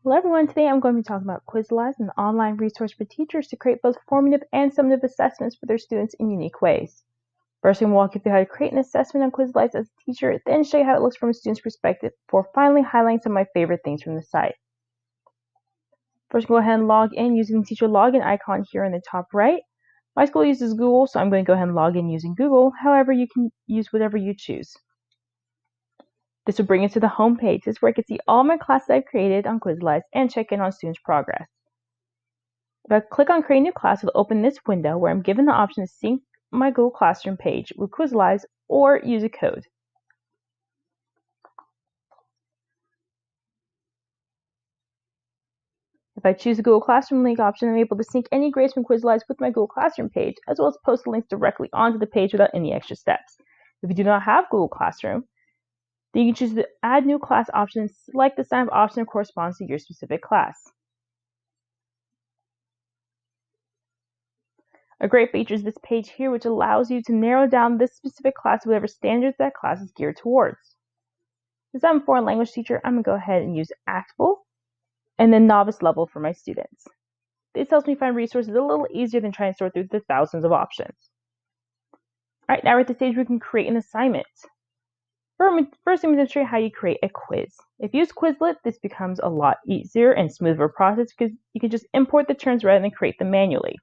Hello everyone, today I'm going to be talking about Quizalize, an online resource for teachers to create both formative and summative assessments for their students in unique ways. First, I'm going to walk you through how to create an assessment on Quizalize as a teacher, then show you how it looks from a student's perspective, before finally highlighting some of my favorite things from the site. First, go ahead and log in using the teacher login icon here in the top right. My school uses Google, so I'm going to go ahead and log in using Google. However, you can use whatever you choose. This will bring us to the home page. This is where I can see all my classes I've created on Quizalize and check in on students' progress. If I click on Create New Class, it'll open this window where I'm given the option to sync my Google Classroom page with Quizalize or use a code. If I choose the Google Classroom link option, I'm able to sync any grades from Quizalize with my Google Classroom page, as well as post the links directly onto the page without any extra steps. If you do not have Google Classroom, then you can choose the Add New Class option and select the sign up option that corresponds to your specific class. A great feature is this page here, which allows you to narrow down this specific class to whatever standards that class is geared towards. Since I'm a foreign language teacher, I'm going to go ahead and use Actual and then Novice level for my students. This helps me find resources a little easier than trying to sort through the thousands of options. All right, now we're at the stage where we can create an assignment. First, I'm going to show you how you create a quiz. If you use Quizlet, this becomes a lot easier and smoother process because you can just import the terms rather than create them manually.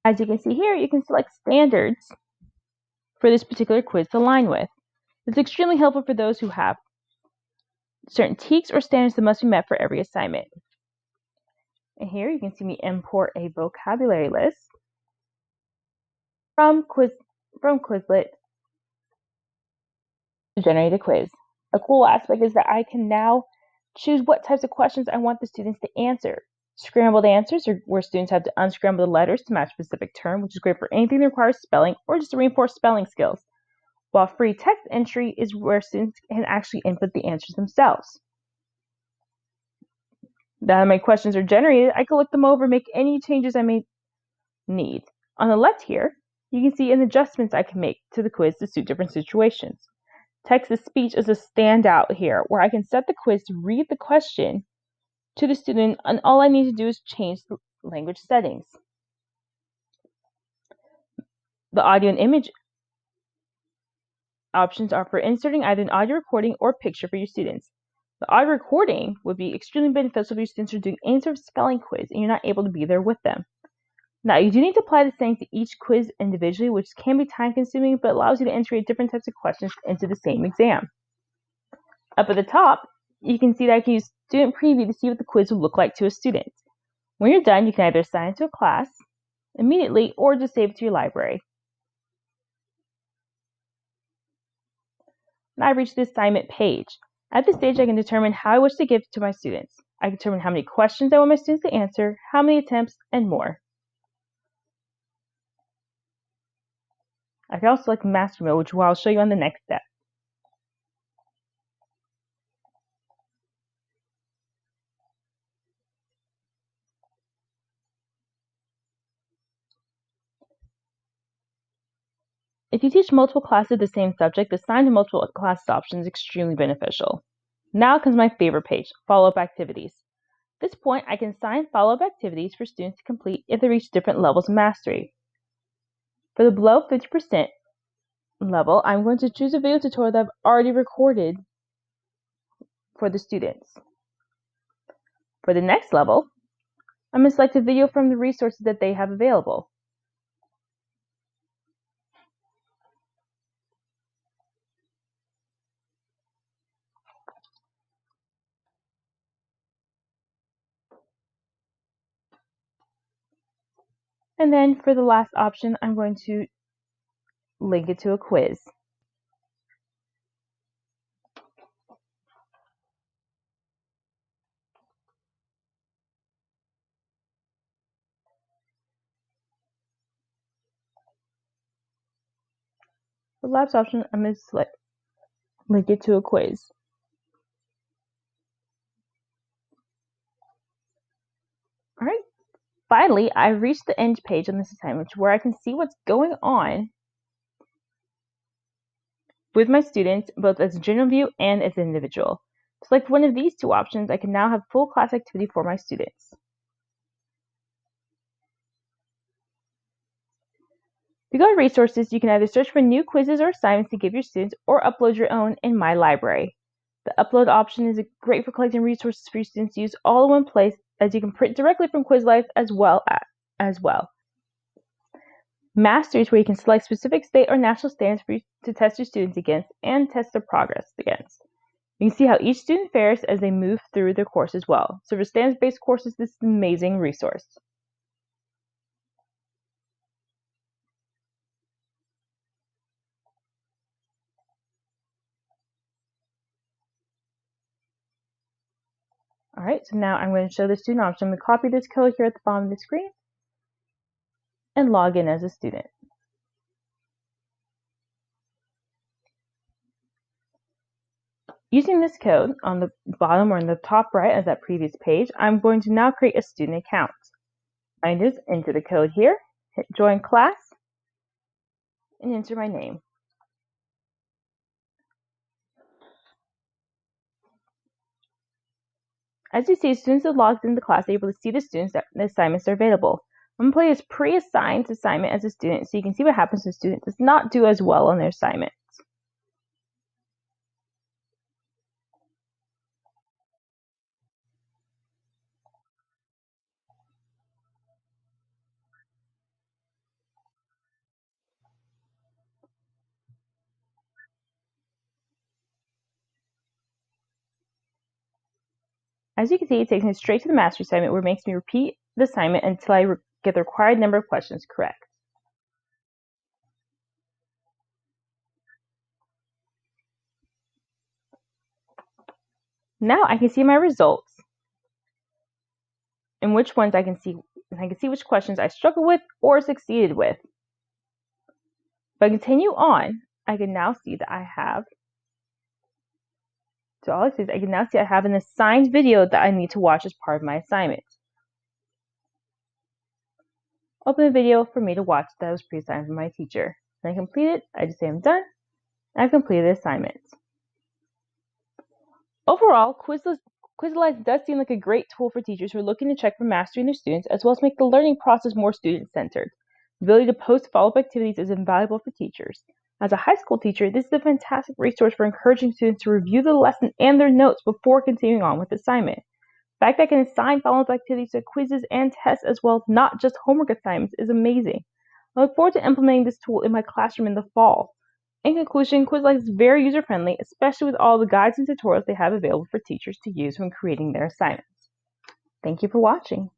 As you can see here, you can select standards for this particular quiz to align with. It's extremely helpful for those who have certain TEKS or standards that must be met for every assignment. And here you can see me import a vocabulary list from Quizlet to generate a quiz. A cool aspect is that I can now choose what types of questions I want the students to answer. Scrambled answers are where students have to unscramble the letters to match a specific term, which is great for anything that requires spelling or just to reinforce spelling skills. While free text entry is where students can actually input the answers themselves. Now that my questions are generated, I can look them over and make any changes I may need. On the left here, you can see an adjustments I can make to the quiz to suit different situations. Text-to-speech is a standout here, where I can set the quiz to read the question to the student, and all I need to do is change the language settings. The audio and image options are for inserting either an audio recording or picture for your students. The audio recording would be extremely beneficial if your students are doing any sort of spelling quiz and you're not able to be there with them. Now, you do need to apply the settings to each quiz individually, which can be time-consuming, but allows you to integrate different types of questions into the same exam. Up at the top, you can see that I can use Student Preview to see what the quiz will look like to a student. When you're done, you can either assign it to a class immediately or just save it to your library. Now I've reached the assignment page. At this stage, I can determine how I wish to give to my students. I can determine how many questions I want my students to answer, how many attempts, and more. I can also select Master Mode, which I'll show you on the next step. If you teach multiple classes of the same subject, the assign to multiple classes option is extremely beneficial. Now comes my favorite page, follow-up activities. At this point, I can assign follow-up activities for students to complete if they reach different levels of mastery. For the below 50% level, I'm going to choose a video tutorial that I've already recorded for the students. For the next level, I'm going to select a video from the resources that they have available. And then for the last option, I'm going to link it to a quiz. For the last option, I'm going to select link it to a quiz. All right. Finally, I've reached the end page on this assignment where I can see what's going on with my students, both as a general view and as an individual. To select one of these two options, I can now have full class activity for my students. If you go to resources, you can either search for new quizzes or assignments to give your students or upload your own in My Library. The upload option is great for collecting resources for your students to use all in one place, as you can print directly from Quizalize as well. Mastery is where you can select specific state or national standards for you to test your students against and test their progress against. You can see how each student fares as they move through their course as well. So for standards-based courses, this is an amazing resource. All right, so now I'm going to show the student option. I'm going to copy this code here at the bottom of the screen and log in as a student. Using this code on the bottom or in the top right of that previous page, I'm going to now create a student account. I just enter the code here, hit join class, and enter my name. As you see, students that logged into the class are able to see the students that the assignments are available. I'm going to play this pre-assigned assignment as a student so you can see what happens when a student does not do as well on their assignment. As you can see, it takes me straight to the mastery assignment where it makes me repeat the assignment until I get the required number of questions correct. Now I can see my results and which ones I can see which questions I struggled with or succeeded with. If I continue on, I can now see that I have I have an assigned video that I need to watch as part of my assignment. Open the video for me to watch that was pre-assigned from my teacher. When I complete it, I just say I'm done, and I've completed the assignment. Overall, Quizalize does seem like a great tool for teachers who are looking to check for mastery in their students, as well as make the learning process more student-centered. The ability to post follow-up activities is invaluable for teachers. As a high school teacher, this is a fantastic resource for encouraging students to review the lesson and their notes before continuing on with the assignment. The fact that I can assign follow-up activities to quizzes and tests as well as not just homework assignments is amazing. I look forward to implementing this tool in my classroom in the fall. In conclusion, Quizalize is very user-friendly, especially with all the guides and tutorials they have available for teachers to use when creating their assignments. Thank you for watching.